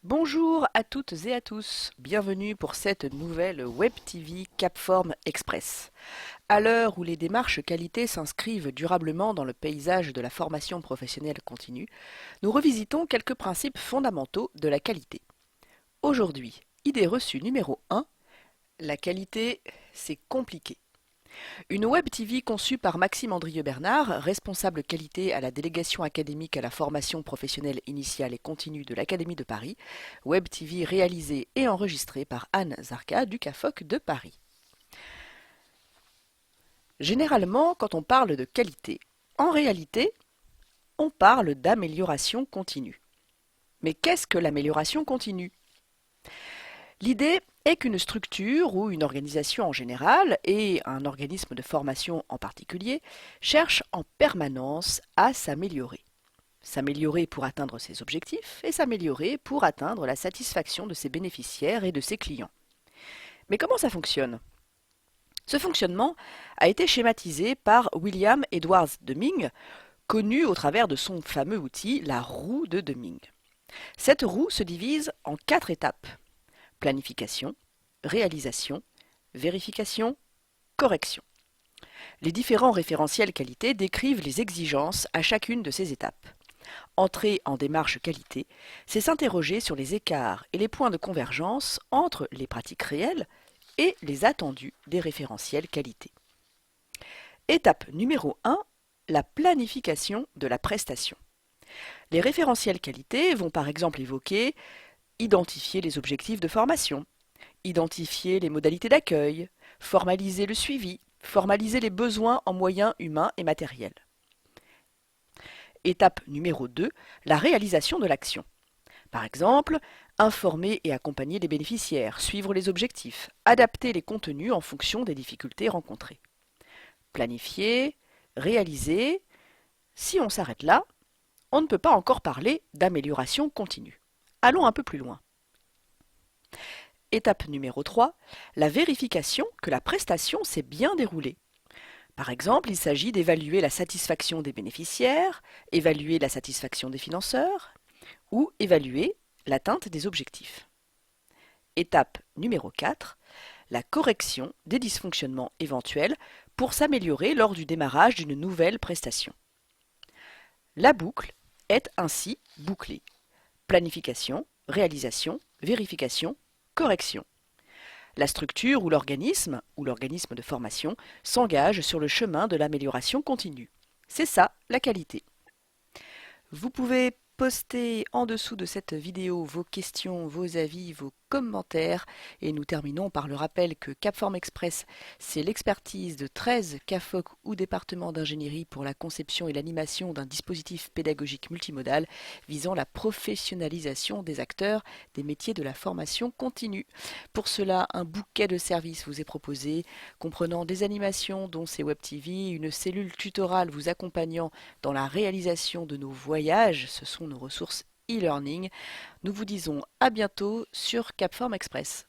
Bonjour à toutes et à tous, bienvenue pour cette nouvelle Web TV Capform Express. À l'heure où les démarches qualité s'inscrivent durablement dans le paysage de la formation professionnelle continue, nous revisitons quelques principes fondamentaux de la qualité. Aujourd'hui, idée reçue numéro 1, la qualité, c'est compliqué. Une Web TV conçue par Maxime Andrieux-Bernard, responsable qualité à la délégation académique à la formation professionnelle initiale et continue de l'Académie de Paris, Web TV réalisée et enregistrée par Anne Zarka du CAFOC de Paris. Généralement, quand on parle de qualité, en réalité, on parle d'amélioration continue. Mais qu'est-ce que l'amélioration continue? L'idée est qu'une structure ou une organisation en général, et un organisme de formation en particulier, cherche en permanence à s'améliorer. S'améliorer pour atteindre ses objectifs et s'améliorer pour atteindre la satisfaction de ses bénéficiaires et de ses clients. Mais comment ça fonctionne? Ce fonctionnement a été schématisé par William Edwards Deming, connu au travers de son fameux outil, la roue de Deming. Cette roue se divise en 4 étapes: planification, réalisation, vérification, correction. Les différents référentiels qualité décrivent les exigences à chacune de ces étapes. Entrer en démarche qualité, c'est s'interroger sur les écarts et les points de convergence entre les pratiques réelles et les attendus des référentiels qualité. Étape numéro 1, la planification de la prestation. Les référentiels qualité vont par exemple évoquer identifier les objectifs de formation, identifier les modalités d'accueil, formaliser le suivi, formaliser les besoins en moyens humains et matériels. Étape numéro 2, la réalisation de l'action. Par exemple, informer et accompagner les bénéficiaires, suivre les objectifs, adapter les contenus en fonction des difficultés rencontrées. Planifier, réaliser, si on s'arrête là, on ne peut pas encore parler d'amélioration continue. Allons un peu plus loin. Étape numéro 3, la vérification que la prestation s'est bien déroulée. Par exemple, il s'agit d'évaluer la satisfaction des bénéficiaires, évaluer la satisfaction des financeurs ou évaluer l'atteinte des objectifs. Étape numéro 4, la correction des dysfonctionnements éventuels pour s'améliorer lors du démarrage d'une nouvelle prestation. La boucle est ainsi bouclée. Planification, réalisation, vérification, correction. La structure ou l'organisme de formation s'engage sur le chemin de l'amélioration continue. C'est ça, la qualité. Vous pouvez poster en dessous de cette vidéo vos questions, vos avis, vos commentaires. Et nous terminons par le rappel que Capform Express, c'est l'expertise de 13 CAFOC ou départements d'ingénierie pour la conception et l'animation d'un dispositif pédagogique multimodal visant la professionnalisation des acteurs des métiers de la formation continue. Pour cela, un bouquet de services vous est proposé, comprenant des animations dont ces Web TV, une cellule tutorale vous accompagnant dans la réalisation de nos voyages, ce sont nos ressources e-learning. Nous vous disons à bientôt sur Capform Express.